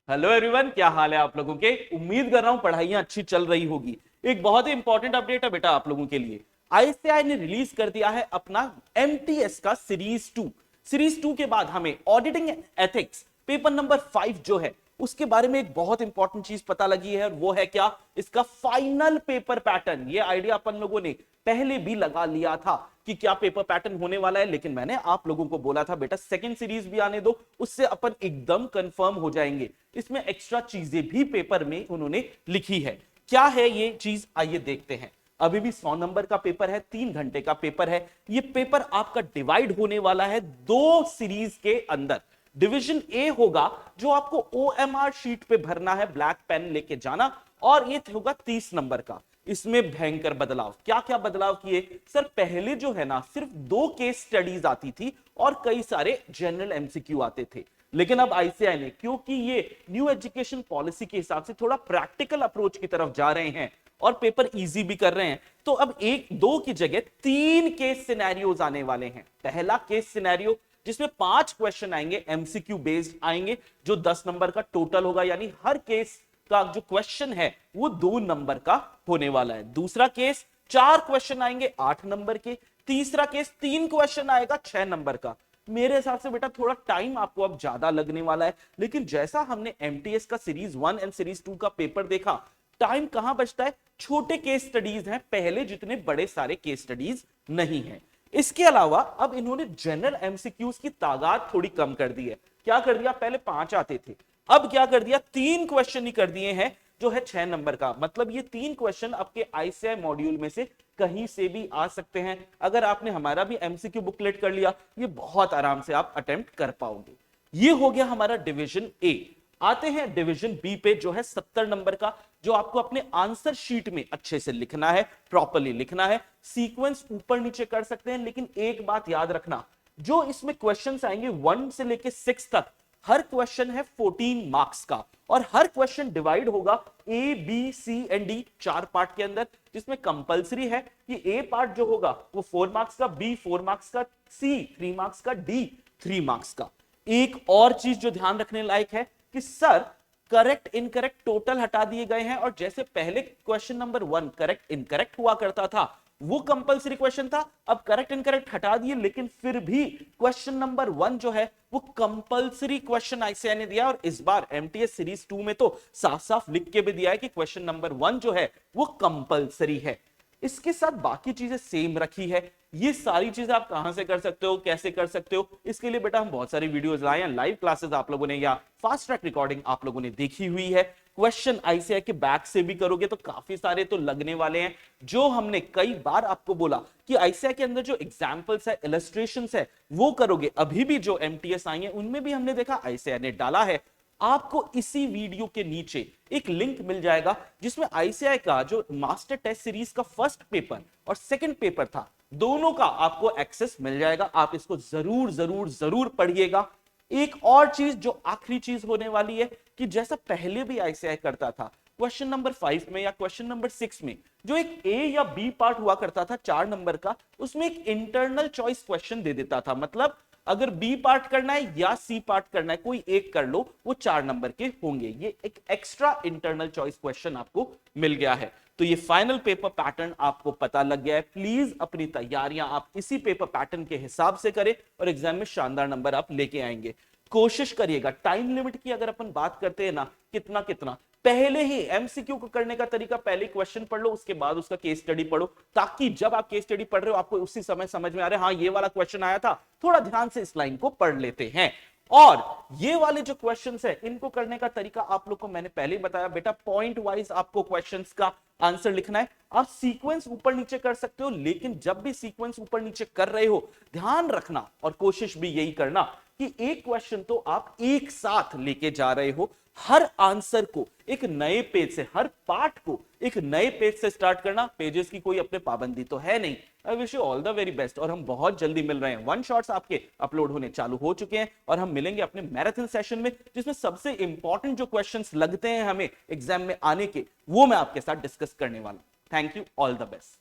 Hello everyone, क्या हाल है आप लोगों के। उम्मीद कर रहा हूं पढ़ाइयां अच्छी चल रही होगी। एक बहुत ही इंपॉर्टेंट अपडेट है बेटा आप लोगों के लिए। आईसीएआई ने रिलीज कर दिया है अपना एमटीएस का सीरीज 2 के बाद हमें ऑडिटिंग एथिक्स पेपर नंबर 5 जो है उसके बारे में एक बहुत इंपॉर्टेंट चीज पता लगी है, और वो है क्या, इसका फाइनल पेपर पैटर्न। ये आइडिया अपन लोगों ने पहले भी लगा लिया था कि क्या पेपर पैटर्न होने वाला है, लेकिन मैंने आप लोगों को बोला था बेटा सेकंड सीरीज भी आने दो, उससे अपन एकदम कंफर्म हो जाएंगे। इसमें एक्स्ट्रा चीजें भी पेपर में उन्होंने लिखी है। क्या है ये चीज, आइए देखते हैं। अभी भी 100 नंबर का पेपर है, 3 घंटे का पेपर है। ये पेपर आपका डिवाइड होने वाला है 2 सीरीज के अंदर। डिवीजन ए होगा जो आपको ओएमआर शीट पे भरना है, ब्लैक पेन लेके जाना, और ये होगा 30 नंबर का। इसमें भयंकर बदलाव, क्या क्या बदलाव किए सर। पहले जो है ना सिर्फ 2 केस स्टडीज आती थी और कई सारे जनरल एमसीक्यू आते थे, लेकिन अब आईसीएआई ने, क्योंकि ये न्यू एजुकेशन पॉलिसी के हिसाब से थोड़ा प्रैक्टिकल अप्रोच की तरफ जा रहे हैं और पेपर इजी भी कर रहे हैं, तो अब 1-2 की जगह 3 केस सिनेरियोज आने वाले हैं। पहला केस सिनेरियो जिसमें 5 क्वेश्चन आएंगे, एमसीक्यू बेस्ड आएंगे, जो 10 नंबर का टोटल होगा, यानी हर केस का जो क्वेश्चन है वो 2 नंबर का होने वाला है। दूसरा केस 4 क्वेश्चन आएंगे 8 नंबर के। तीसरा केस 3 क्वेश्चन आएगा 6 नंबर का। मेरे हिसाब से बेटा थोड़ा टाइम आपको अब ज्यादा लगने वाला है, लेकिन जैसा हमने एमटीएस का सीरीज 1 एंड सीरीज 2 का पेपर देखा, टाइम कहां बचता है, छोटे केस स्टडीज हैं, पहले जितने बड़े सारे केस स्टडीज नहीं है। इसके अलावा अब इन्होंने जनरल एमसीक्यूज की तादाद थोड़ी कम कर दी है। क्या कर दिया, पहले 5 आते थे, अब क्या कर दिया, 3 क्वेश्चन ही कर दिए हैं, जो है 6 नंबर का। मतलब ये 3 क्वेश्चन आपके आईसीएआई मॉड्यूल में से कहीं से भी आ सकते हैं। अगर आपने हमारा भी एमसीक्यू बुकलेट कर लिया, ये बहुत आराम से आप अटेम्प्ट कर पाओगे। ये हो गया हमारा डिवीजन ए। आते हैं डिवीजन बी पे, जो है 70 नंबर का, जो आपको अपने आंसर शीट में अच्छे से लिखना है, प्रॉपर्ली लिखना है। सीक्वेंस ऊपर नीचे कर सकते हैं, लेकिन एक बात याद रखना, जो इसमें क्वेश्चंस आएंगे 1 से लेके 6 तक, हर क्वेश्चन है 14 मार्क्स का, और हर क्वेश्चन डिवाइड होगा A B C and D 4 part के अंदर, जिसमें कंपलसरी है कि ए पार्ट जो होगा वो 4 मार्क्स का, बी 4 मार्क्स का, सी 3 मार्क्स का, डी 3 मार्क्स का। एक और चीज जो ध्यान रखने लायक है कि सर करेक्ट इनकरेक्ट टोटल हटा दिए गए हैं, और जैसे पहले क्वेश्चन नंबर 1 करेक्ट इनकरेक्ट हुआ करता था, वो कंपलसरी क्वेश्चन था, अब करेक्ट इनकरेक्ट हटा दिए, लेकिन फिर भी क्वेश्चन नंबर 1 जो है वो कंपलसरी क्वेश्चन आईसीएआई ने दिया। और इस बार एमटीएस सीरीज 2 में तो साफ साफ लिख के भी दिया है कि क्वेश्चन नंबर 1 जो है वो कंपलसरी है। इसके साथ बाकी चीजें सेम रखी है। ये सारी चीजें आप कहां से कर सकते हो, कैसे कर सकते हो, इसके लिए बेटा हम बहुत सारी वीडियोस लाए हैं, लाइव क्लासेस आप लोगों ने या फास्ट ट्रैक रिकॉर्डिंग आप लोगों ने देखी हुई है। क्वेश्चन आईसीआई के बैक से भी करोगे तो काफी सारे तो लगने वाले हैं। जो हमने कई बार आपको बोला कि आईसीआई के अंदर जो एग्जांपल्स है, इलस्ट्रेशंस है, वो करोगे। अभी भी जो एमटीएस आई है उनमें भी हमने देखा आईसीआई ने डाला है। आपको इसी वीडियो के नीचे एक लिंक मिल जाएगा, जिसमें आईसीआई का जो मास्टर टेस्ट सीरीज का फर्स्ट पेपर और सेकंड पेपर था, दोनों का आपको एक्सेस मिल जाएगा। आप इसको जरूर जरूर जरूर पढ़िएगा। एक और चीज जो आखिरी चीज होने वाली है कि जैसा पहले भी आईसीआई करता था, क्वेश्चन नंबर 5 में या क्वेश्चन नंबर 6 में जो एक ए या बी पार्ट हुआ करता था 4 नंबर का, उसमें एक इंटरनल चॉइस क्वेश्चन दे देता था। मतलब अगर बी पार्ट करना है या सी पार्ट करना है, कोई एक कर लो, वो 4 नंबर के होंगे। ये एक एक्स्ट्रा इंटरनल चॉइस क्वेश्चन आपको मिल गया है। तो ये फाइनल पेपर पैटर्न आपको पता लग गया है। प्लीज अपनी तैयारियां आप इसी पेपर पैटर्न के हिसाब से करें और एग्जाम में शानदार नंबर आप लेके आएंगे। कोशिश करिएगा, टाइम लिमिट की अगर अपन बात करते हैं ना, कितना कितना पहले ही एमसीक्यू को करने का तरीका, पहले क्वेश्चन पढ़ लो, उसके बाद उसका केस स्टडी पढ़ो, ताकि जब आप केस स्टडी पढ़ रहे हो आपको उसी समय समझ में आ रहा है, हाँ ये वाला क्वेश्चन आया था, थोड़ा ध्यान से इस लाइन को पढ़ लेते हैं। और ये वाले जो क्वेश्चंस है इनको करने का तरीका आप लोग को मैंने पहले ही बताया बेटा, पॉइंट वाइज आपको क्वेश्चंस का आंसर लिखना है। आप सीक्वेंस ऊपर नीचे कर सकते हो, लेकिन जब भी सीक्वेंस ऊपर नीचे कर रहे हो ध्यान रखना, और कोशिश भी यही करना कि एक क्वेश्चन तो आप एक साथ लेके जा रहे हो, हर आंसर को एक नए पेज से, हर पार्ट को एक नए पेज से स्टार्ट करना। पेजेस की कोई अपने पाबंदी तो है नहीं। I wish you all the very best, और हम बहुत जल्दी मिल रहे हैं। 1 शॉट्स आपके अपलोड होने चालू हो चुके हैं, और हम मिलेंगे अपने मैराथन सेशन में, जिसमें सबसे इंपॉर्टेंट जो क्वेश्चंस लगते हैं हमें एग्जाम में आने के, वो मैं आपके साथ डिस्कस करने वाला हूं। Thank you, all the best.